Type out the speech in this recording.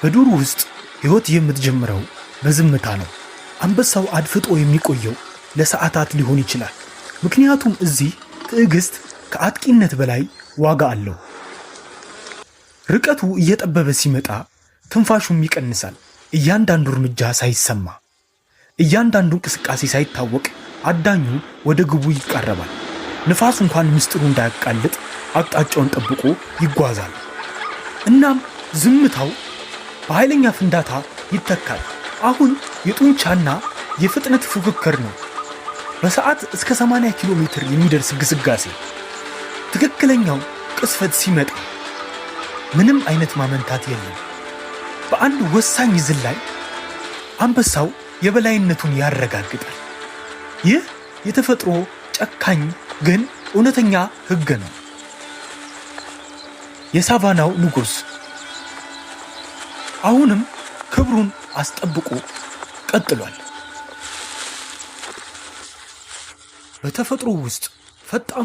በዱር ውስጥ ሕይወት የምትጀምረው በዝምታ ነው። አንበሳው አድፍጦ የሚቆየው ለሰዓታት ሊሆን ይችላል። ምክንያቱም እዚህ ትዕግስት ከአጥቂነት በላይ ዋጋ አለው። ርቀቱ እየጠበበ ሲመጣ ትንፋሹም ይቀንሳል። እያንዳንዱ እርምጃ ሳይሰማ፣ እያንዳንዱ እንቅስቃሴ ሳይታወቅ አዳኙ ወደ ግቡ ይቃረባል። ንፋሱ እንኳን ምስጢሩ እንዳያቃልጥ አቅጣጫውን ጠብቆ ይጓዛል። እናም ዝምታው በኃይለኛ ፍንዳታ ይተካል። አሁን የጡንቻና የፍጥነት ፉክክር ነው። በሰዓት እስከ 80 ኪሎ ሜትር የሚደርስ ግስጋሴ። ትክክለኛው ቅስፈት ሲመጣ ምንም አይነት ማመንታት የለም። በአንድ ወሳኝ ዝላይ አንበሳው የበላይነቱን ያረጋግጣል። ይህ የተፈጥሮ ጨካኝ ግን እውነተኛ ሕግ ነው። የሳቫናው ንጉሥ አሁንም ክብሩን አስጠብቆ ቀጥሏል። በተፈጥሮ ውስጥ ፈጣን